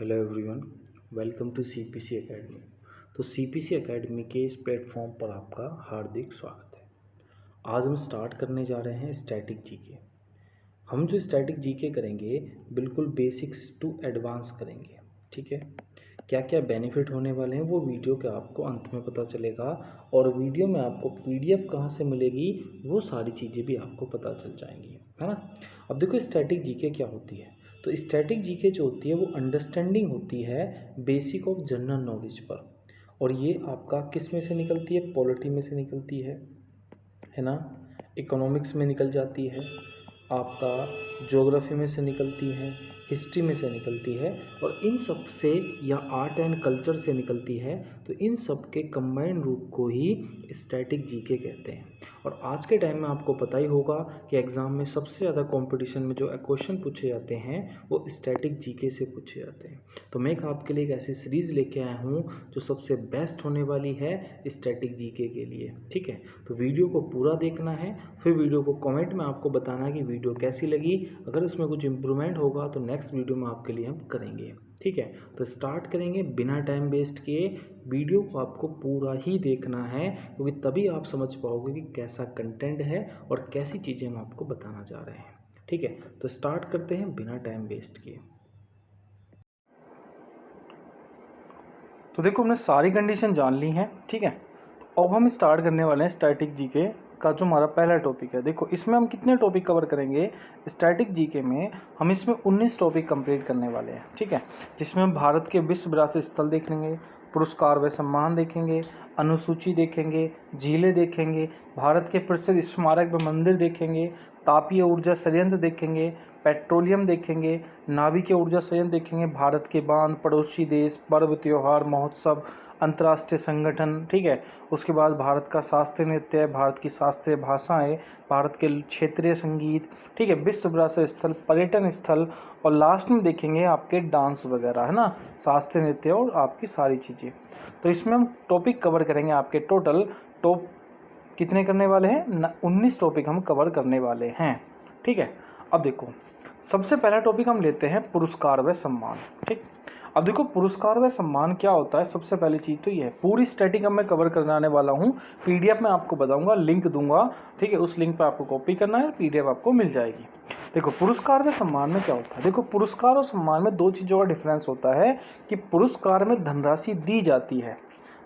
Hello everyone, welcome to CPC academy. तो CPC academy के इस प्लेटफॉर्म पर आपका हार्दिक स्वागत है। आज हम स्टार्ट करने जा रहे हैं स्टैटिक जीके। हम जो स्टैटिक जीके करेंगे बिल्कुल बेसिक्स टू एडवांस करेंगे, ठीक है। क्या क्या बेनिफिट होने वाले हैं वो वीडियो के आपको अंत में पता चलेगा, और वीडियो में आपको पीडीएफ कहाँ से मिलेगी वो सारी चीज़ें भी आपको पता चल जाएंगी, है ना। अब देखो स्टैटिक जीके क्या होती है। तो स्टैटिक जीके जो होती है वो अंडरस्टैंडिंग होती है बेसिक ऑफ जनरल नॉलेज पर, और ये आपका किस में से निकलती है, पॉलिटी में से निकलती है ना, इकोनॉमिक्स में निकल जाती है, आपका ज्योग्राफी में से निकलती है, हिस्ट्री में से निकलती है, और इन सब से या आर्ट एंड कल्चर से निकलती है। तो इन सब के कंबाइंड रूप को ही स्टैटिक जीके कहते हैं। और आज के टाइम में आपको पता ही होगा कि एग्ज़ाम में सबसे ज़्यादा कंपटीशन में जो क्वेश्चन पूछे जाते हैं वो स्टैटिक जीके से पूछे जाते हैं। तो मैं आपके लिए एक ऐसी सीरीज़ लेके आया हूँ जो सबसे बेस्ट होने वाली है स्टैटिक जीके के लिए, ठीक है। तो वीडियो को पूरा देखना है, फिर वीडियो को कमेंट में आपको बताना है कि वीडियो कैसी लगी। अगर इसमें कुछ इम्प्रूवमेंट होगा तो नेक्स्ट वीडियो में आपके लिए हम करेंगे, ठीक है। तो स्टार्ट करेंगे बिना टाइम वेस्ट किए। वीडियो को आपको पूरा ही देखना है, क्योंकि तभी आप समझ पाओगे कि कैसा कंटेंट है और कैसी चीज़ें हम आपको बताना चाह रहे हैं, ठीक है। तो स्टार्ट करते हैं बिना टाइम वेस्ट किए। तो देखो हमने सारी कंडीशन जान ली हैं, ठीक है। अब हम स्टार्ट करने वाले हैं स्टैटिक जीके का जो हमारा पहला टॉपिक है। देखो इसमें हम कितने टॉपिक कवर करेंगे स्टैटिक जीके में, हम इसमें 19 टॉपिक कंप्लीट करने वाले हैं, ठीक है। जिसमें हम भारत के विश्व विरासत स्थल देखेंगे, पुरस्कार व सम्मान देखेंगे, अनुसूची देखेंगे, झीलें देखेंगे, भारत के प्रसिद्ध स्मारक व मंदिर देखेंगे, तापीय ऊर्जा संयंत्र देखेंगे, पेट्रोलियम देखेंगे, नाभिकीय ऊर्जा संयंत्र देखेंगे, भारत के बांध, पड़ोसी देश, पर्व त्योहार, महोत्सव, अंतर्राष्ट्रीय संगठन, ठीक है। उसके बाद भारत का शास्त्रीय नृत्य, भारत की शास्त्रीय भाषाएं, भारत के क्षेत्रीय संगीत, ठीक है, विश्व विरासत स्थल, पर्यटन स्थल, और लास्ट में देखेंगे आपके डांस वगैरह, है ना, शास्त्रीय नृत्य और आपकी सारी चीज़ें। तो इसमें हम टॉपिक कवर करेंगे आपके टोटल टॉप कितने करने वाले हैं 19 टॉपिक हम कवर करने वाले हैं, ठीक है। अब देखो सबसे पहला टॉपिक हम लेते हैं पुरस्कार व सम्मान, ठीक। अब देखो पुरस्कार व सम्मान क्या होता है, सबसे पहली चीज़ तो ये है। पूरी स्टैटिक अब मैं कवर करने आने वाला हूँ, पीडीएफ में आपको बताऊंगा, लिंक दूंगा, ठीक है। उस लिंक पर आपको कॉपी करना है, पीडीएफ आपको मिल जाएगी। देखो पुरस्कार व सम्मान में क्या होता है, देखो पुरस्कार और सम्मान में दो चीज़ों का डिफरेंस होता है कि पुरस्कार में धनराशि दी जाती है,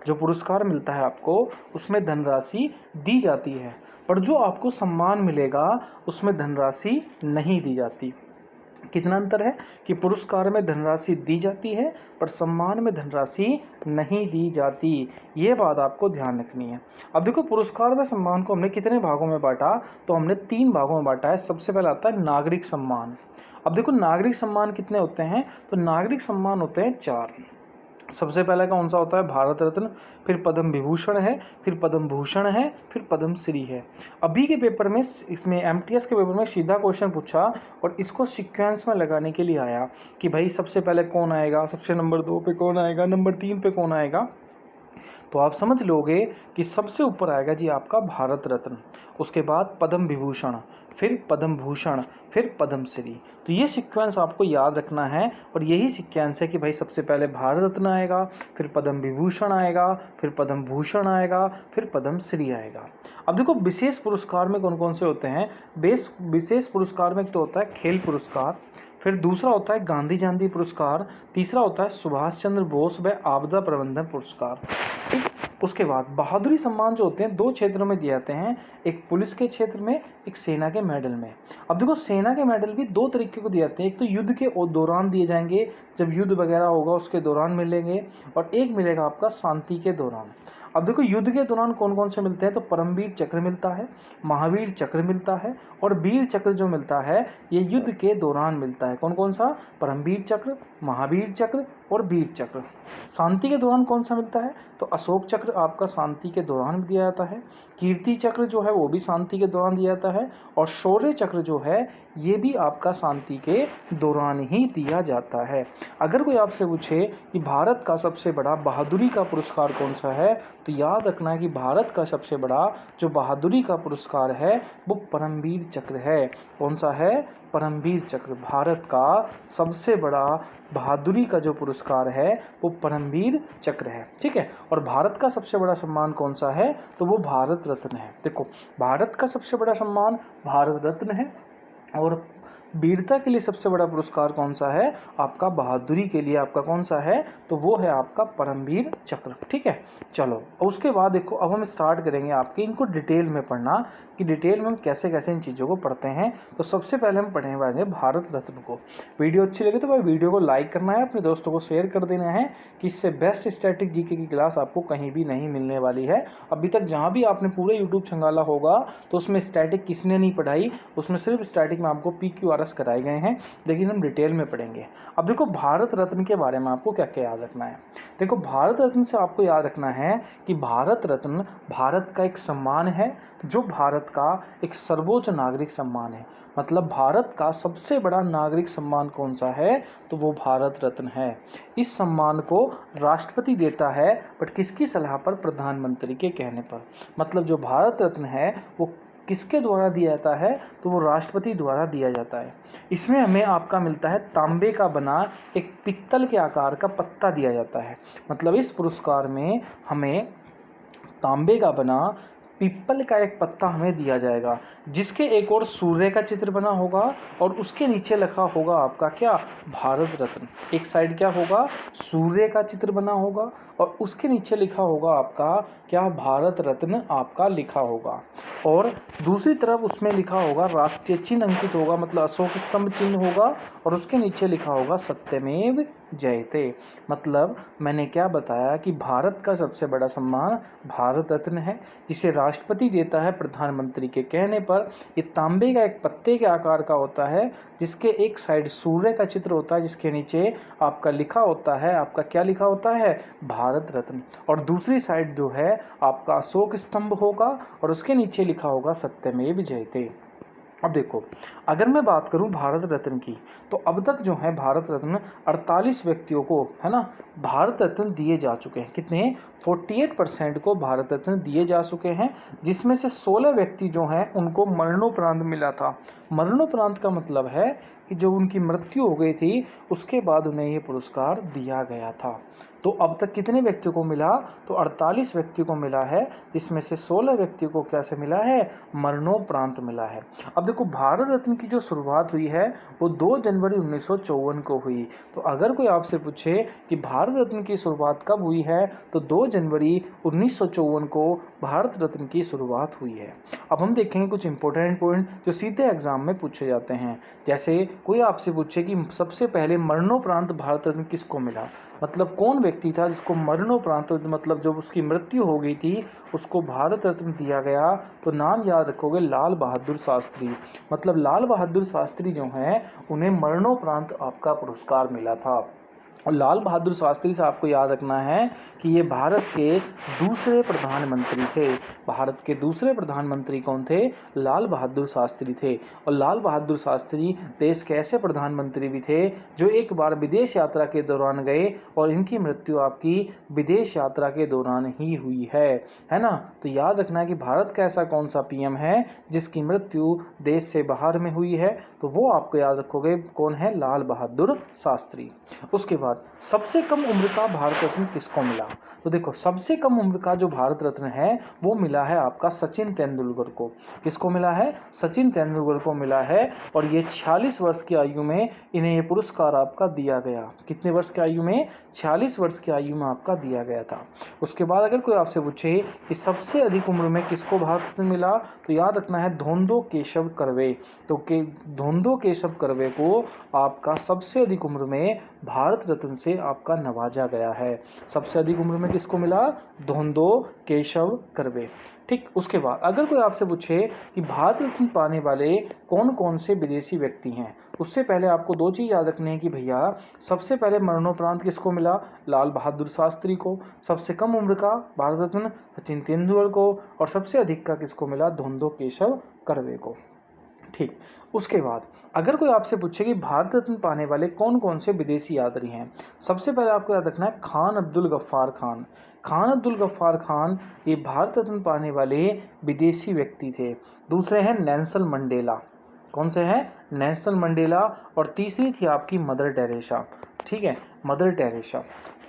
जो पुरस्कार मिलता है आपको उसमें धनराशि दी जाती है, पर जो आपको सम्मान मिलेगा उसमें धनराशि नहीं दी जाती। कितना अंतर है कि पुरस्कार में धनराशि दी जाती है पर सम्मान में धनराशि नहीं दी जाती, ये बात आपको ध्यान रखनी है। अब देखो पुरस्कार व सम्मान को हमने कितने भागों में बांटा, तो हमने 3 भागों में बांटा है। सबसे पहला आता है नागरिक सम्मान। अब देखो नागरिक सम्मान कितने होते हैं, तो नागरिक सम्मान होते हैं 4। सबसे पहला कौन सा होता है, भारत रत्न, फिर पद्म विभूषण है, फिर पद्म भूषण है, फिर पद्म श्री है। अभी के पेपर में इसमें एमटीएस के पेपर में सीधा क्वेश्चन पूछा और इसको सीक्वेंस में लगाने के लिए आया कि भाई सबसे पहले कौन आएगा, सबसे नंबर 2 पे कौन आएगा, नंबर 3 पे कौन आएगा। तो आप समझ लोगे कि सबसे ऊपर आएगा जी आपका भारत रत्न, उसके बाद पद्म विभूषण, फिर पद्म भूषण, फिर पद्म श्री। तो ये सीक्वेंस आपको याद रखना है, और यही सीक्वेंस है कि भाई सबसे पहले भारत रत्न आएगा, फिर पद्म विभूषण आएगा, फिर पद्म भूषण आएगा, फिर पद्म श्री आएगा। अब देखो विशेष पुरस्कार में कौन कौन से होते हैं, विशेष पुरस्कार में तो होता है खेल पुरस्कार, फिर दूसरा होता है गांधी जयंती पुरस्कार, तीसरा होता है सुभाष चंद्र बोस व आपदा प्रबंधन पुरस्कार, ठीक। उसके बाद बहादुरी सम्मान जो होते हैं 2 क्षेत्रों में दिए जाते हैं, एक पुलिस के क्षेत्र में, एक सेना के मेडल में। अब देखो सेना के मेडल भी 2 तरीके को दिए जाते हैं, एक तो युद्ध के दौरान दिए जाएंगे, जब युद्ध वगैरह होगा उसके दौरान मिलेंगे, और एक मिलेगा आपका शांति के दौरान। अब देखो युद्ध के दौरान कौन कौन से मिलते हैं, तो परमवीर चक्र मिलता है, महावीर चक्र मिलता है, और वीर चक्र जो मिलता है ये युद्ध के दौरान मिलता है। कौन कौन सा, परमवीर चक्र, महावीर चक्र और वीर चक्र। शांति के दौरान कौन सा मिलता है, तो अशोक चक्र आपका शांति के दौरान दिया जाता है, कीर्ति चक्र जो है वो भी शांति के दौरान दिया जाता है, और शौर्य चक्र जो है ये भी आपका शांति के दौरान ही दिया जाता है। अगर कोई आपसे पूछे कि भारत का सबसे बड़ा बहादुरी का पुरस्कार कौन सा है, तो याद रखना है कि भारत का सबसे बड़ा जो बहादुरी का पुरस्कार है वो परमवीर चक्र है। कौन सा है? परमवीर चक्र। भारत का सबसे बड़ा बहादुरी का जो पुरस्कार है वो परमवीर चक्र है, ठीक है। और भारत का सबसे बड़ा सम्मान कौन सा है? तो वो भारत रत्न है। देखो, भारत का सबसे बड़ा सम्मान भारत रत्न है, और वीरता के लिए सबसे बड़ा पुरस्कार कौन सा है? आपका बहादुरी के लिए आपका कौन सा है? तो वो है आपका परमवीर चक्र, ठीक है। चलो, उसके बाद देखो, अब हम स्टार्ट करेंगे आपके इनको डिटेल में पढ़ना, कि डिटेल में हम कैसे कैसे इन चीज़ों को पढ़ते हैं। तो सबसे पहले हम पढ़ने वाले हैं भारत रत्न को। वीडियो अच्छी लगे तो भाई वीडियो को लाइक करना है, अपने दोस्तों को शेयर कर देना है, कि इससे बेस्ट स्टैटिक जीके की क्लास आपको कहीं भी नहीं मिलने वाली है। अभी तक जहाँ भी आपने पूरे यूट्यूब छंगाला होगा तो उसमें स्टैटिक किसने नहीं पढ़ाई, उसमें सिर्फ स्टैटिक में आपको PQRS कराए गए हैं, लेकिन हम डिटेल में पढ़ेंगे। अब देखो, भारत रत्न के बारे में आपको क्या क्या याद रखना है। देखो, भारत रत्न से आपको याद रखना है कि भारत रत्न भारत का एक सम्मान है, जो भारत का एक सर्वोच्च नागरिक सम्मान है। मतलब भारत का सबसे बड़ा नागरिक सम्मान कौन सा है? तो वो भारत रत्न है। इस सम्मान को राष्ट्रपति देता है, बट किसकी सलाह पर? प्रधानमंत्री के कहने पर। मतलब जो भारत रत्न है वो किसके द्वारा दिया जाता है? तो वो राष्ट्रपति द्वारा दिया जाता है। इसमें हमें आपका मिलता है तांबे का बना एक पित्तल के आकार का पत्ता दिया जाता है। मतलब इस पुरस्कार में हमें तांबे का बना पीपल का एक पत्ता हमें दिया जाएगा, जिसके एक और सूर्य का चित्र बना होगा, और उसके नीचे लिखा होगा आपका क्या? भारत रत्न। एक साइड क्या होगा? सूर्य का चित्र बना होगा, और उसके नीचे लिखा होगा आपका क्या? भारत रत्न आपका लिखा होगा। और दूसरी तरफ उसमें लिखा होगा राष्ट्रीय चिन्ह अंकित होगा, मतलब अशोक स्तंभ चिन्ह होगा, और उसके नीचे लिखा होगा सत्यमेव जयते। मतलब मैंने क्या बताया कि भारत का सबसे बड़ा सम्मान भारत रत्न है, जिसे राष्ट्रपति देता है प्रधानमंत्री के कहने पर। ये तांबे का एक पत्ते के आकार का होता है, जिसके एक साइड सूर्य का चित्र होता है, जिसके नीचे आपका लिखा होता है, आपका क्या लिखा होता है? भारत रत्न। और दूसरी साइड जो है आपका अशोक स्तंभ होगा, और उसके नीचे लिखा होगा सत्यमेव जयते। अब देखो, अगर मैं बात करूं भारत रत्न की, तो अब तक जो है भारत रत्न 48 व्यक्तियों को, है ना, भारत रत्न दिए जा चुके हैं। कितने? 48% को भारत रत्न दिए जा चुके हैं, जिसमें से 16 व्यक्ति जो हैं उनको मरणोपरांत मिला था। मरणोपरांत का मतलब है कि जब उनकी मृत्यु हो गई थी उसके बाद उन्हें ये पुरस्कार दिया गया था। तो अब तक कितने व्यक्तियों को मिला? तो 48 व्यक्तियों को मिला है, जिसमें से 16 व्यक्तियों को कैसे मिला है? मरणोपरांत मिला है। अब देखो, भारत रत्न की जो शुरुआत हुई है वो 2 जनवरी 1954 को हुई। तो अगर कोई आपसे पूछे कि भारत रत्न की शुरुआत कब हुई है, तो 2 जनवरी 1954 को भारत रत्न की शुरुआत हुई है। अब हम देखेंगे कुछ इंपॉर्टेंट पॉइंट जो सीधे एग्जाम में पूछे जाते हैं। जैसे कोई आपसे पूछे कि सबसे पहले मरणोपरांत भारत रत्न किसको मिला, मतलब कौन व्यक्ति था जिसको मरणोपरांत, मतलब जब उसकी मृत्यु हो गई थी उसको भारत रत्न दिया गया, तो नाम याद रखोगे, लाल बहादुर शास्त्री। मतलब लाल बहादुर शास्त्री जो हैं उन्हें मरणोपरांत आपका पुरस्कार मिला था। और लाल बहादुर शास्त्री से आपको याद रखना है कि ये भारत के दूसरे प्रधानमंत्री थे। भारत के दूसरे प्रधानमंत्री कौन थे? लाल बहादुर शास्त्री थे। और लाल बहादुर शास्त्री देश के ऐसे प्रधानमंत्री भी थे जो एक बार विदेश यात्रा के दौरान गए, और इनकी मृत्यु आपकी विदेश यात्रा के दौरान ही हुई है ना। तो याद रखना है कि भारत का ऐसा कौन सा PM है जिसकी मृत्यु देश से बाहर में हुई है, तो वो आपको याद रखोगे कौन है? लाल बहादुर शास्त्री। उसके बाद सबसे कम उम्र का भारत रत्न किसको मिला? तो देखो, सबसे कम उम्र का जो भारत रत्न है वो मिला है आपका सचिन तेंदुलकर को। किसको मिला है? सचिन तेंदुलकर को मिला है। और ये 46 वर्ष की आयु में इन्हें ये पुरस्कार आपका दिया गया। कितने वर्ष की आयु में? 46 वर्ष की आयु में आपका दिया गया था। उसके बाद अगर कोई आपसे पूछे कि सबसे अधिक उम्र में किसको भारत रत्न मिला, तो याद रखना है धोंदो केशव कर्वे। तो धोंदो केशव कर्वे को आपका सबसे अधिक उम्र में भारत रत्न से आपका नवाजा गया है। सबसे अधिक उम्र में किसको मिला? धोंदो केशव कर्वे। ठीक, उसके बाद अगर कोई आपसे पूछे कि भारत रत्न पाने वाले कौन कौन से विदेशी व्यक्ति हैं, उससे पहले आपको 2 चीज़ याद रखनी है कि भैया सबसे पहले मरणोपरांत किसको मिला? लाल बहादुर शास्त्री को। सबसे कम उम्र का भारत रत्न सचिन तेंदुलकर को। और सबसे अधिक का किसको मिला? धोंदो केशव कर्वे को। ठीक। उसके बाद अगर कोई आपसे पूछे कि भारत रत्न पाने वाले कौन कौन से विदेशी यात्री हैं, सबसे पहले आपको याद रखना है खान अब्दुल गफ्फार खान। खान अब्दुल गफ्फार खान ये भारत रत्न पाने वाले विदेशी व्यक्ति थे। दूसरे हैं नेल्सन मंडेला। कौन से हैं? Nelson Mandela. और तीसरी थी आपकी मदर टेरेसा। ठीक है, मदर टेरेसा।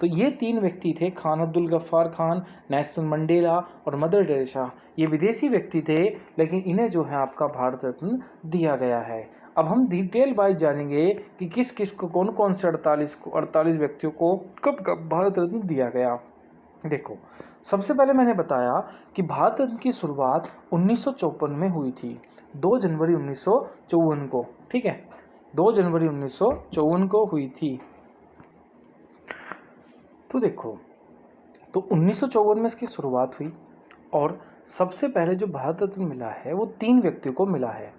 तो ये 3 व्यक्ति थे, खान अब्दुल गफ्फार खान, नेल्सन मंडेला और मदर टेरेसा। ये विदेशी व्यक्ति थे, लेकिन इन्हें जो है आपका भारत रत्न दिया गया है। अब हम डिटेल वाइज जानेंगे कि किस किस को, कौन कौन से 48 व्यक्तियों को कब कब भारत रत्न दिया गया। देखो, सबसे पहले मैंने बताया कि भारत रत्न की शुरुआत 1954 में हुई थी, 2 जनवरी 1954 को। ठीक है, 2 जनवरी 1954 को हुई थी। तो देखो, तो 1954 में इसकी शुरुआत हुई और सबसे पहले जो भारत रत्न मिला है वो 3 व्यक्तियों को मिला है,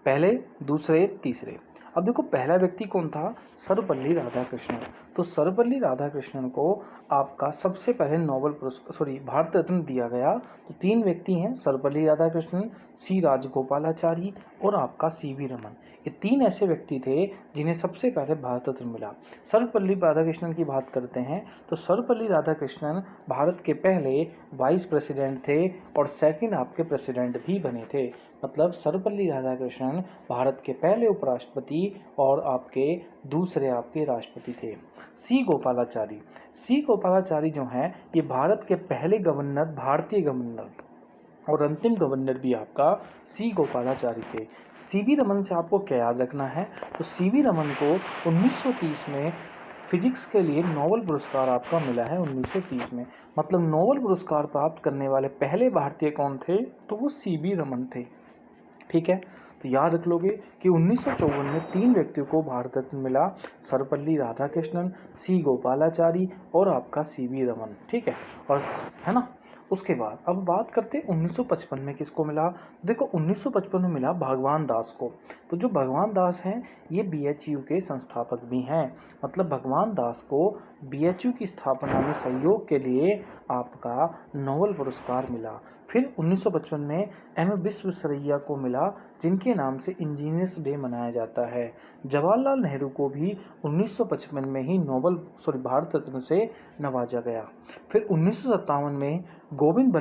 पहले, दूसरे, तीसरे। अब देखो, पहला व्यक्ति कौन था? सर्वपल्ली राधाकृष्णन। तो सर्वपल्ली राधाकृष्णन को आपका सबसे पहले भारत रत्न दिया गया। तो 3 व्यक्ति हैं, सर्वपल्ली राधाकृष्णन, सी राजगोपालाचारी और आपका सीवी रमन। ये 3 ऐसे व्यक्ति थे जिन्हें सबसे पहले भारत रत्न मिला। सर्वपल्ली राधाकृष्णन की बात करते हैं तो सर्वपल्ली राधाकृष्णन भारत के पहले वाइस प्रेसिडेंट थे और सेकंड आपके प्रेसिडेंट भी बने थे। मतलब सर्वपल्ली राधाकृष्णन भारत के पहले उपराष्ट्रपति और आपके दूसरे आपके राष्ट्रपति थे। सी गोपालाचारी जो हैं ये भारत के पहले गवर्नर, भारतीय गवर्नर और अंतिम गवर्नर भी आपका सी गोपालाचारी थे। सीवी रमन से आपको क्या याद रखना है? तो सीवी रमन को 1930 में फिजिक्स के लिए नोबेल पुरस्कार आपका मिला है 1930 में। मतलब नोबेल पुरस्कार प्राप्त करने वाले पहले भारतीय कौन थे? तो वो सीवी रमन थे। ठीक है, तो याद रख लोगे कि 1954 में 3 व्यक्तियों को भारत रत्न मिला, सर्वपल्ली राधाकृष्णन, सी गोपालाचारी और आपका सीवी रमन। ठीक है ना। उसके बाद अब बात करते हैं 1955 में किसको मिला। देखो, 1955 में मिला भगवान दास को। तो जो भगवान दास हैं ये बीएचयू के संस्थापक भी हैं। मतलब भगवान दास को बीएचयू की स्थापना में सहयोग के लिए आपका नोबेल पुरस्कार मिला। फिर 1955 में एम विश्वेश्वरैया को मिला, जिनके नाम से इंजीनियर्स डे मनाया जाता है। जवाहरलाल नेहरू को भी 1955 में ही भारत रत्न से नवाजा गया। फिर 1957 में गोविंद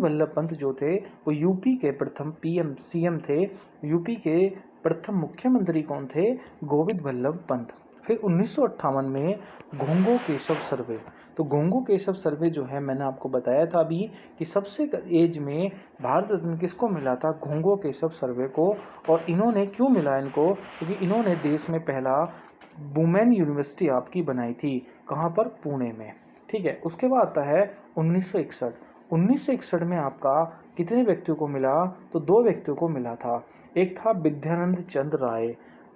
वल्लभ पंत जो थे वो यूपी के प्रथम सीएम थे। यूपी के प्रथम मुख्यमंत्री कौन थे? गोविंद वल्लभ पंत। फिर 1958 में घोंगो केशव सर्वे। तो घोंगो केशव सर्वे जो है, मैंने आपको बताया था अभी कि सबसे एज में भारत रत्न किसको मिला था? घोंगो केशव सर्वे को। और इन्होंने क्यों मिला इनको? क्योंकि इन्होंने देश में पहला वुमेन यूनिवर्सिटी आपकी बनाई थी। कहाँ पर? पुणे में। ठीक है, उसके बाद आता है 1961 में आपका कितने व्यक्तियों को मिला? तो 2 व्यक्तियों को मिला था। एक था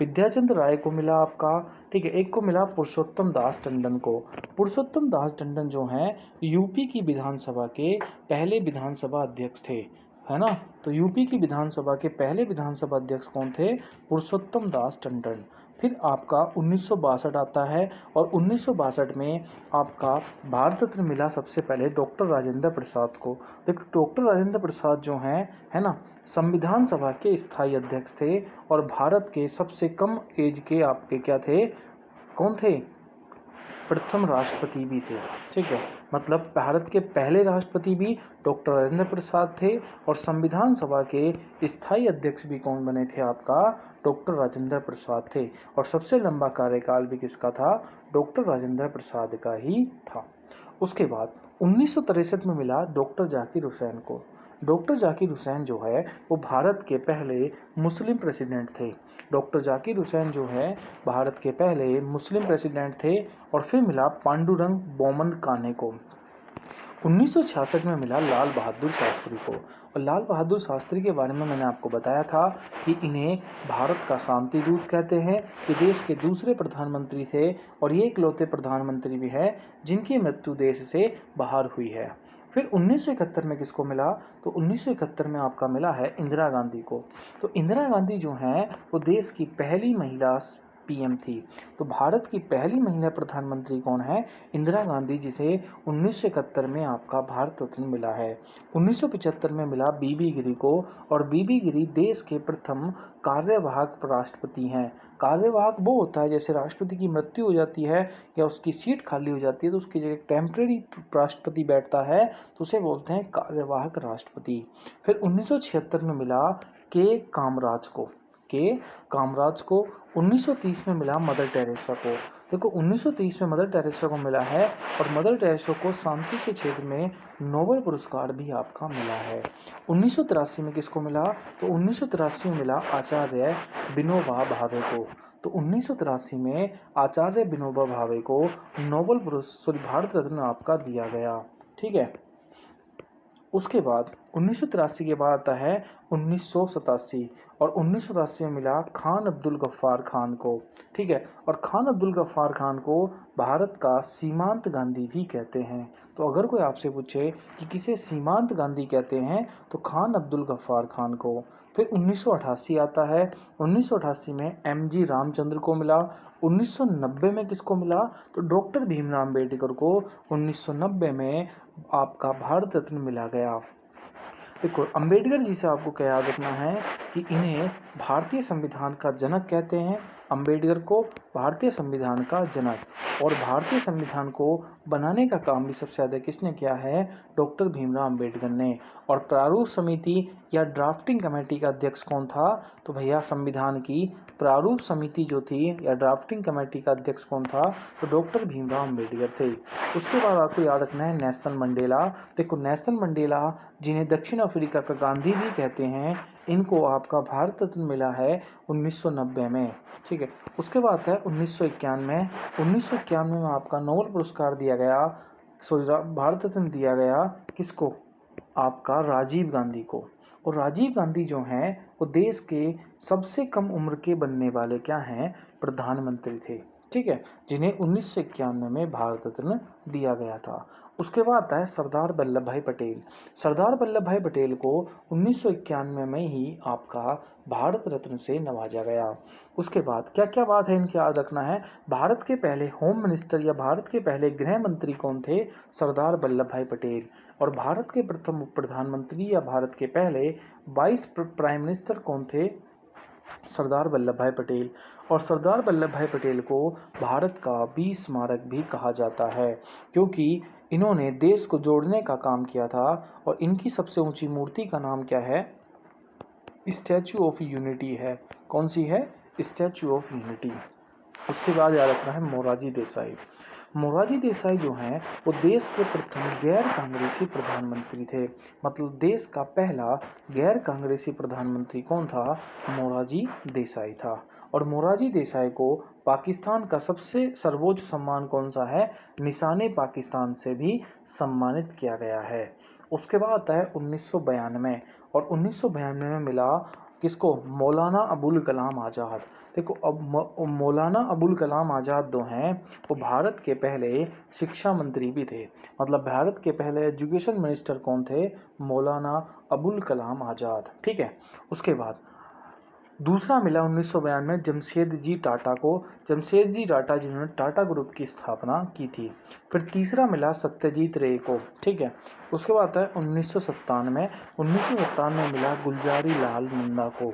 विद्याचंद राय को मिला आपका। ठीक है, एक को मिला पुरुषोत्तम दास टंडन को। पुरुषोत्तम दास टंडन जो हैं यूपी की विधानसभा के पहले विधानसभा अध्यक्ष थे, है ना। तो यूपी की विधानसभा के पहले विधानसभा अध्यक्ष कौन थे? पुरुषोत्तम दास टंडन। फिर आपका 1962 आता है और 1962 में आपका भारत रत्न मिला सबसे पहले डॉक्टर राजेंद्र प्रसाद को। देखो, डॉक्टर राजेंद्र प्रसाद जो हैं, है ना, संविधान सभा के स्थायी अध्यक्ष थे और भारत के सबसे कम एज के आपके क्या थे? कौन थे? प्रथम राष्ट्रपति भी थे। ठीक है, मतलब भारत के पहले राष्ट्रपति भी डॉक्टर राजेंद्र प्रसाद थे और संविधान सभा के स्थायी अध्यक्ष भी कौन बने थे? आपका डॉक्टर राजेंद्र प्रसाद थे। और सबसे लंबा कार्यकाल भी किसका था? डॉक्टर राजेंद्र प्रसाद का ही था। उसके बाद 1963 में मिला डॉक्टर जाकिर हुसैन को। डॉक्टर जाकिर हुसैन जो है वो भारत के पहले मुस्लिम प्रेसिडेंट थे। डॉक्टर जाकिर हुसैन जो है भारत के पहले मुस्लिम प्रेसिडेंट थे। और फिर मिला पांडुरंग बोमन काने को। 1966 में मिला लाल बहादुर शास्त्री को। और लाल बहादुर शास्त्री के बारे में मैंने आपको बताया था कि इन्हें भारत का शांति दूत कहते हैं। ये देश के दूसरे प्रधानमंत्री थे और ये इकलौते प्रधानमंत्री भी हैं जिनकी मृत्यु देश से बाहर हुई है। फिर 1971 में किसको मिला? तो 1971 में आपका मिला है इंदिरा गांधी को। तो इंदिरा गांधी जो हैं वो देश की पहली महिला पीएम थी। तो भारत की पहली महिला प्रधानमंत्री कौन है? इंदिरा गांधी, जिसे 1971 में आपका भारत रत्न मिला है। 1975 में मिला बीबी गिरी को, और बीबी गिरी देश के प्रथम कार्यवाहक राष्ट्रपति हैं। कार्यवाहक वो होता है जैसे राष्ट्रपति की मृत्यु हो जाती है या उसकी सीट खाली हो जाती है तो उसकी जगह टेम्परेरी राष्ट्रपति बैठता है, तो उसे बोलते हैं कार्यवाहक राष्ट्रपति। फिर 1976 में मिला के कामराज को 1930 में मिला मदर टेरेसा को। देखो 1930 में मदर टेरेसा को मिला है, और मदर टेरेसा को शांति के क्षेत्र में नोबेल पुरस्कार भी आपका मिला है। 1983 में किसको मिला? तो 1983 में मिला आचार्य विनोबा भावे को। तो 1983 में आचार्य विनोबा भावे को भारत रत्न आपका दिया गया। ठीक है। उसके बाद 1983 के बाद आता है 1987, और 1987 में मिला खान अब्दुल गफ्फार खान को। ठीक है। और खान अब्दुल गफ्फार खान को भारत का सीमांत गांधी भी कहते हैं। तो अगर कोई आपसे पूछे कि किसे सीमांत गांधी कहते हैं, तो खान अब्दुल गफ्फार खान को। फिर 1988 आता है। 1988 में एमजी रामचंद्र को मिला। 1990 में किसको मिला? तो डॉक्टर भीमराव अम्बेडकर को 1990 में आपका भारत रत्न मिला गया। देखो अंबेडकर जी से आपको क्या याद रखना है कि इन्हें भारतीय संविधान का जनक कहते हैं। अंबेडकर को भारतीय संविधान का जनक, और भारतीय संविधान को बनाने का काम भी सबसे ज़्यादा किसने किया है? डॉक्टर भीमराव अंबेडकर ने। और प्रारूप समिति या ड्राफ्टिंग कमेटी का अध्यक्ष कौन था? तो भैया संविधान की प्रारूप समिति जो थी या ड्राफ्टिंग कमेटी का अध्यक्ष कौन था? तो डॉक्टर भीमराव अंबेडकर थे। उसके बाद आपको याद रखना है नेल्सन मंडेला। देखो नेल्सन मंडेला, जिन्हें दक्षिण अफ्रीका का गांधी भी कहते हैं, इनको आपका भारत रत्न मिला है 1990 में। ठीक है। उसके बाद है 1991। 1991 में आपका नोबेल पुरस्कार दिया गया, भारत रत्न दिया गया किसको? आपका राजीव गांधी को। और राजीव गांधी जो हैं वो देश के सबसे कम उम्र के बनने वाले क्या हैं? प्रधानमंत्री थे। ठीक है, जिन्हें 1991 में भारत रत्न दिया गया था। उसके बाद आता है सरदार वल्लभ भाई पटेल। सरदार वल्लभ भाई पटेल को 1991 में ही आपका भारत रत्न से नवाजा गया। उसके बाद क्या क्या बात है इनकी याद रखना है। भारत के पहले होम मिनिस्टर या भारत के पहले गृह मंत्री कौन थे? सरदार वल्लभ भाई पटेल। और भारत के प्रथम प्रधानमंत्री या भारत के पहले वाइस प्राइम मिनिस्टर कौन थे? सरदार वल्लभ भाई पटेल। और सरदार वल्लभ भाई पटेल को भारत का वीर स्मारक भी कहा जाता है, क्योंकि इन्होंने देश को जोड़ने का काम किया था। और इनकी सबसे ऊंची मूर्ति का नाम क्या है? स्टैचू ऑफ यूनिटी है। कौन सी है? Statue of unity. उसके बाद याद रखना है मोरारजी देसाई। मोरारजी देसाई जो हैं वो देश के प्रथम गैर कांग्रेसी प्रधानमंत्री थे। मतलब देश का पहला गैर कांग्रेसी प्रधानमंत्री कौन था? मोरारजी देसाई था। और मोरारजी देसाई को पाकिस्तान का सबसे सर्वोच्च सम्मान कौन सा है? निशाने पाकिस्तान से भी सम्मानित किया गया है। उसके बाद आता है 1992, और 1992 में मिला किसको? मौलाना अबुल कलाम आज़ाद। देखो अब मौलाना अबुल कलाम आज़ाद जो हैं वो भारत के पहले शिक्षा मंत्री भी थे। मतलब भारत के पहले एजुकेशन मिनिस्टर कौन थे? मौलाना अबुल कलाम आज़ाद। ठीक है। उसके बाद दूसरा मिला 1992 में जमशेदजी टाटा को। जमशेदजी टाटा जिन्होंने टाटा ग्रुप की स्थापना की थी। फिर तीसरा मिला सत्यजीत रे को। ठीक है। उसके बाद आता है 1997। 1997 में मिला गुलजारी लाल नंदा को।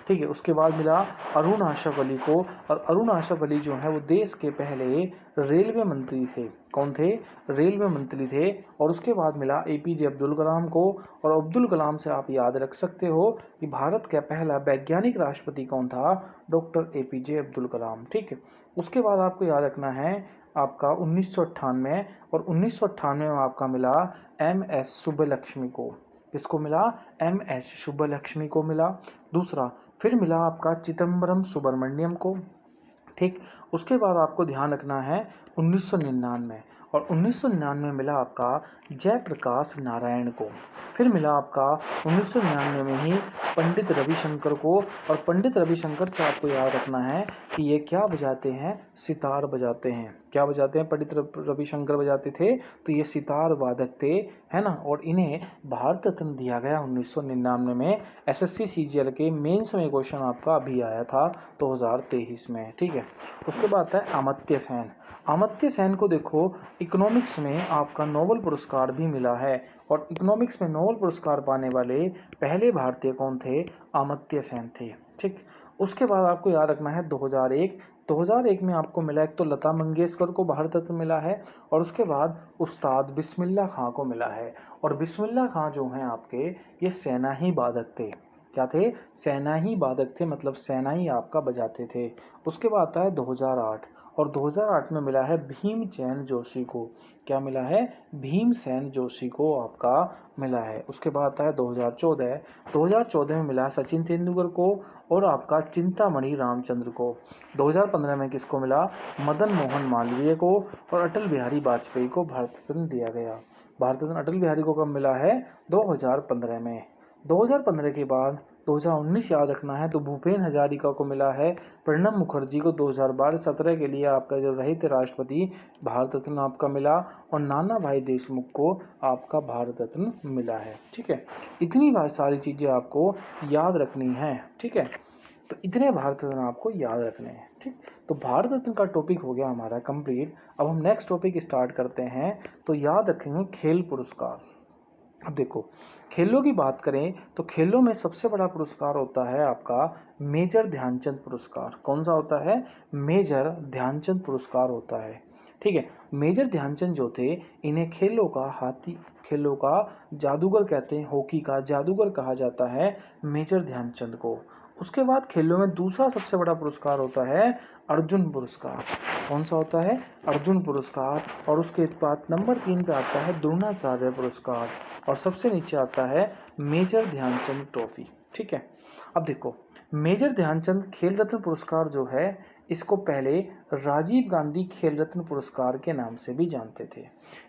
ठीक है। उसके बाद मिला अरुण आशफ अली को। और अरुण आशफ अली जो है वो देश के पहले रेलवे मंत्री थे। कौन थे? रेलवे मंत्री थे। और उसके बाद मिला एपीजे अब्दुल कलाम को। और अब्दुल कलाम से आप याद रख सकते हो कि भारत का पहला वैज्ञानिक राष्ट्रपति कौन था? Doctor APJ Abdul Kalam. ठीक है। उसके बाद आपको याद रखना है आपका 1998, और 1998 में आपका मिला एमएस सुब्बलक्ष्मी को। किसको मिला? एमएस सुब्बलक्ष्मी को मिला। दूसरा फिर मिला आपका चिदम्बरम सुब्रमण्यम को। ठीक। उसके बाद आपको ध्यान रखना है 1999, और 1999 में मिला आपका जयप्रकाश नारायण को। फिर मिला आपका 1999 में ही पंडित रविशंकर को, और पंडित रविशंकर से आपको याद रखना है कि ये क्या बजाते हैं, सितार बजाते हैं। क्या बजाते हैं? पंडित रविशंकर बजाते थे, तो ये सितार वादक थे, है ना। और इन्हें भारत रत्न दिया गया 1999 में। एसएससी सीजीएल के मेंस में क्वेश्चन आपका अभी आया था 2023 में, ठीक है। उसके बाद है अमर्त्य सेन। अमर्त्य सेन को देखो, इकोनॉमिक्स में आपका नोबेल पुरस्कार भी मिला है, और इकोनॉमिक्स में नोबेल पुरस्कार पाने वाले पहले भारतीय कौन थे? अमर्त्य सेन थे, ठीक। उसके बाद आपको याद रखना है 2001 में आपको मिला, एक तो लता मंगेशकर को भारत रत्न मिला है, और उसके बाद उस्ताद बिस्मिल्लाह खां को मिला है। और बिस्मिल्लाह खां जो हैं आपके, ये सेनाही वादक थे। क्या थे? सेनाही वादक थे, मतलब सेनाही आपका बजाते थे। उसके बाद आता है 2008, और 2008 में मिला है भीमसेन जोशी को। क्या मिला है? भीमसेन जोशी को आपका मिला है। उसके बाद आता है 2014 में मिला सचिन तेंदुलकर को, और आपका चिंतामणि रामचंद्र को। 2015 में किसको मिला? मदन मोहन मालवीय को, और अटल बिहारी वाजपेयी को भारत रत्न दिया गया। भारत रत्न अटल बिहारी को कब मिला है? 2015 में। 2015 के बाद 2019 याद रखना है, तो भूपेन हजारिका को मिला है। प्रणब मुखर्जी को 2012-17 के लिए आपका जो रहे थे राष्ट्रपति, भारत रत्न आपका मिला, और नाना भाई देशमुख को आपका भारत रत्न मिला है, ठीक है। इतनी सारी चीज़ें आपको याद रखनी है, ठीक है। तो इतने भारत रत्न आपको याद रखने हैं, ठीक। तो भारत रत्न का टॉपिक हो गया हमारा कंप्लीट। अब हम नेक्स्ट टॉपिक स्टार्ट करते हैं। तो याद रखेंगे खेल पुरस्कार। अब देखो, खेलों की बात करें तो खेलों में सबसे बड़ा पुरस्कार होता है आपका मेजर ध्यानचंद पुरस्कार। कौन सा होता है? मेजर ध्यानचंद पुरस्कार होता है, ठीक है। मेजर ध्यानचंद जो थे, इन्हें खेलों का जादूगर कहते हैं, हॉकी का जादूगर कहा जाता है मेजर ध्यानचंद को। उसके बाद खेलों में दूसरा सबसे बड़ा पुरस्कार होता है अर्जुन पुरस्कार। कौन सा होता है? अर्जुन पुरस्कार। और उसके बाद नंबर 3 पे आता है द्रोणाचार्य पुरस्कार, और सबसे नीचे आता है मेजर ध्यानचंद ट्रॉफी, ठीक है। अब देखो, मेजर ध्यानचंद खेल रत्न पुरस्कार जो है, इसको पहले राजीव गांधी खेल रत्न पुरस्कार के नाम से भी जानते थे।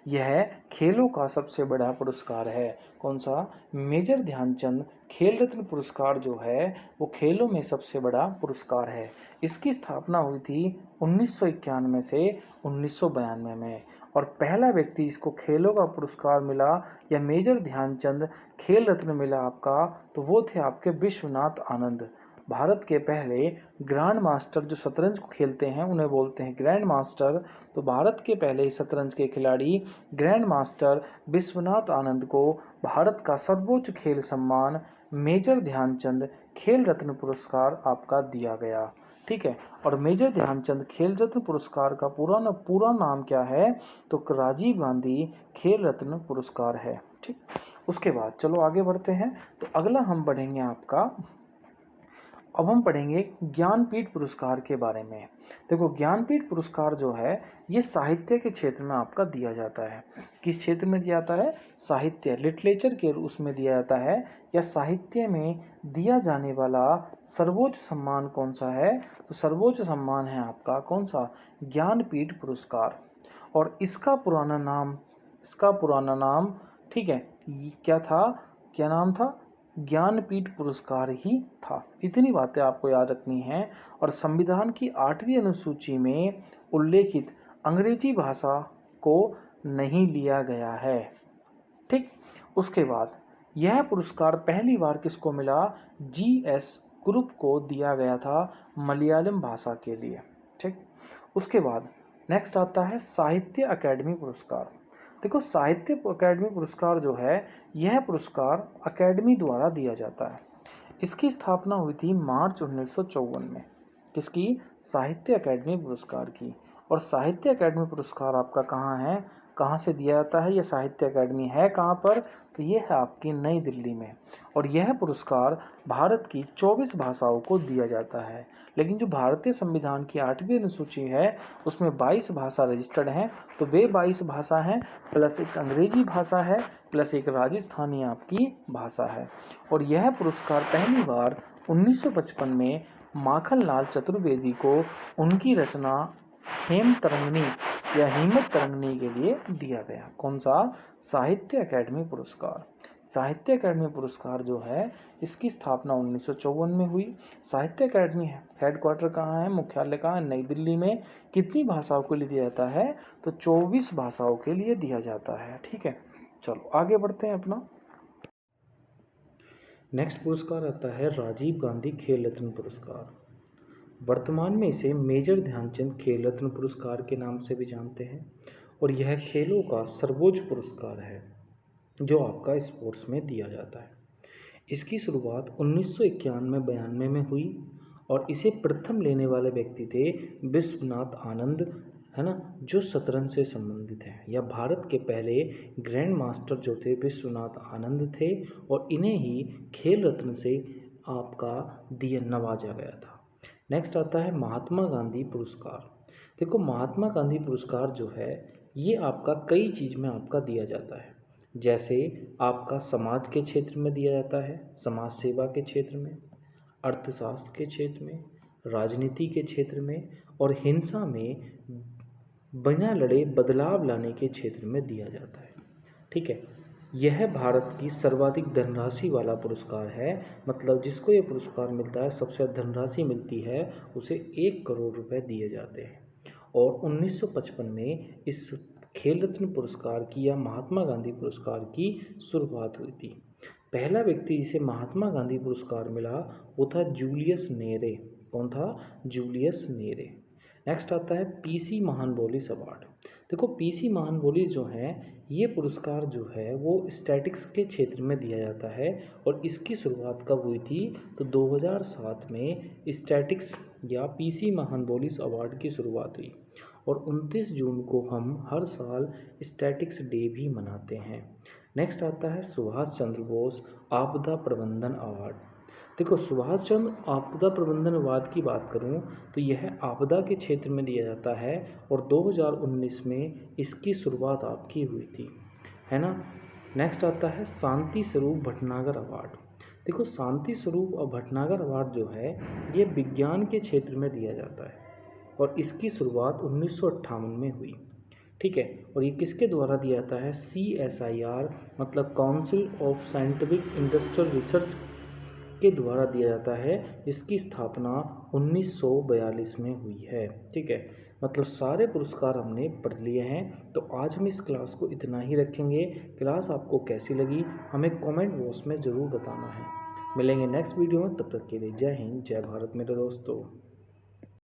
यह खेलों का सबसे बड़ा पुरस्कार है। कौन सा? मेजर ध्यानचंद खेल रत्न पुरस्कार जो है, वो खेलों में सबसे बड़ा पुरस्कार है। इसकी स्थापना हुई थी 1991 से 1992 में, और पहला व्यक्ति इसको खेलों का पुरस्कार मिला या मेजर ध्यानचंद खेल रत्न मिला आपका, तो वो थे आपके विश्वनाथ आनंद। भारत के पहले ग्रैंड मास्टर जो शतरंज को खेलते हैं, उन्हें बोलते हैं ग्रैंड मास्टर। तो भारत के पहले शतरंज के खिलाड़ी ग्रैंड मास्टर विश्वनाथ आनंद को भारत का सर्वोच्च खेल सम्मान मेजर ध्यानचंद खेल रत्न पुरस्कार आपका दिया गया, ठीक है। और मेजर ध्यानचंद खेल रत्न पुरस्कार का पूरा नाम क्या है? तो राजीव गांधी खेल रत्न पुरस्कार है, ठीक। उसके बाद चलो आगे बढ़ते हैं। तो अगला हम बढ़ेंगे आपका, अब हम पढ़ेंगे ज्ञानपीठ पुरस्कार के बारे में। देखो, ज्ञानपीठ पुरस्कार जो है, ये साहित्य के क्षेत्र में आपका दिया जाता है। किस क्षेत्र में दिया जाता है? साहित्य, लिटरेचर के उसमें दिया जाता है, या साहित्य में दिया जाने वाला सर्वोच्च सम्मान कौन सा है? तो सर्वोच्च सम्मान है आपका कौन सा? ज्ञानपीठ पुरस्कार। और इसका पुराना नाम, ठीक है, क्या था? क्या नाम था? ज्ञानपीठ पुरस्कार ही था। इतनी बातें आपको याद रखनी है। और संविधान की 8वीं अनुसूची में उल्लेखित अंग्रेजी भाषा को नहीं लिया गया है, ठीक। उसके बाद यह पुरस्कार पहली बार किसको मिला? जीएस ग्रुप को दिया गया था मलयालम भाषा के लिए, ठीक। उसके बाद नेक्स्ट आता है साहित्य अकेडमी पुरस्कार। देखो, साहित्य अकेडमी पुरस्कार जो है, यह पुरस्कार अकेडमी द्वारा दिया जाता है। इसकी स्थापना हुई थी मार्च 1954 में। किसकी? साहित्य अकेडमी पुरस्कार की। और साहित्य अकेडमी पुरस्कार आपका कहाँ है, कहाँ से दिया जाता है? यह साहित्य अकेडमी है कहाँ पर? तो ये है आपकी नई दिल्ली में। और यह पुरस्कार भारत की 24 भाषाओं को दिया जाता है। लेकिन जो भारतीय संविधान की 8वीं अनुसूची है, उसमें 22 भाषा रजिस्टर्ड हैं। तो वे 22 भाषा हैं, प्लस एक अंग्रेजी भाषा है, प्लस एक राजस्थानी आपकी भाषा है। और यह पुरस्कार पहली बार 1955 में माखनलाल चतुर्वेदी को उनकी रचना हेमतरंगिणी या हिम्मत तरंगने के लिए दिया गया। कौन सा? साहित्य अकादमी पुरस्कार। साहित्य अकादमी पुरस्कार जो है इसकी स्थापना 1954 में हुई। साहित्य अकादमी है, हेडक्वार्टर कहाँ है, मुख्यालय कहाँ है? नई दिल्ली में। कितनी भाषाओं के लिए दिया जाता है? तो 24 भाषाओं के लिए दिया जाता है। ठीक है, चलो आगे बढ़ते हैं अपना। नेक्स्ट पुरस्कार आता है राजीव गांधी खेल रत्न पुरस्कार। वर्तमान में इसे मेजर ध्यानचंद खेल रत्न पुरस्कार के नाम से भी जानते हैं और यह खेलों का सर्वोच्च पुरस्कार है जो आपका स्पोर्ट्स में दिया जाता है। इसकी शुरुआत 1991-92 में हुई और इसे प्रथम लेने वाले व्यक्ति थे विश्वनाथ आनंद, है ना, जो शतरंज से संबंधित हैं। या भारत के पहले ग्रैंड मास्टर जो थे विश्वनाथ आनंद थे और इन्हें ही खेल रत्न से आपका दिया नवाजा गया था। नेक्स्ट आता है महात्मा गांधी पुरस्कार। देखो महात्मा गांधी पुरस्कार जो है ये आपका कई चीज़ में आपका दिया जाता है, जैसे आपका समाज के क्षेत्र में दिया जाता है, समाज सेवा के क्षेत्र में, अर्थशास्त्र के क्षेत्र में, राजनीति के क्षेत्र में और हिंसा में बिना लड़े बदलाव लाने के क्षेत्र में दिया जाता है। ठीक है, यह भारत की सर्वाधिक धनराशि वाला पुरस्कार है। मतलब जिसको ये पुरस्कार मिलता है, सबसे धनराशि मिलती है, उसे 1 करोड़ रुपए दिए जाते हैं। और 1955 में इस खेल रत्न पुरस्कार की या महात्मा गांधी पुरस्कार की शुरुआत हुई थी। पहला व्यक्ति जिसे महात्मा गांधी पुरस्कार मिला वो था जूलियस नेरे। कौन था? जूलियस नेरे। नेक्स्ट आता है पीसी महानबोलिस अवार्ड। देखो पीसी महानबोलिस जो है ये पुरस्कार जो है वो स्टैटिक्स के क्षेत्र में दिया जाता है और इसकी शुरुआत कब हुई थी? तो 2007 में स्टैटिक्स या पीसी महानबोलिस अवार्ड की शुरुआत हुई और 29 जून को हम हर साल स्टैटिक्स डे भी मनाते हैं। नेक्स्ट आता है सुभाष चंद्र बोस आपदा प्रबंधन अवार्ड। देखो सुभाष चंद्र आपदा प्रबंधन अवार्ड की बात करूं तो यह आपदा के क्षेत्र में दिया जाता है और 2019 में इसकी शुरुआत आपकी हुई थी, है ना। नेक्स्ट आता है शांति स्वरूप भटनागर अवार्ड। देखो शांति स्वरूप और भटनागर अवार्ड जो है ये विज्ञान के क्षेत्र में दिया जाता है और इसकी शुरुआत 1958 में हुई। ठीक है, और ये किसके द्वारा दिया जाता है? CSIR मतलब council of scientific industrial research के द्वारा दिया जाता है, जिसकी स्थापना 1942 में हुई है। ठीक है, मतलब सारे पुरस्कार हमने पढ़ लिए हैं। तो आज हम इस क्लास को इतना ही रखेंगे। क्लास आपको कैसी लगी हमें कमेंट बॉक्स में ज़रूर बताना है। मिलेंगे नेक्स्ट वीडियो में, तब तक के लिए जय हिंद जय भारत मेरे दोस्तों।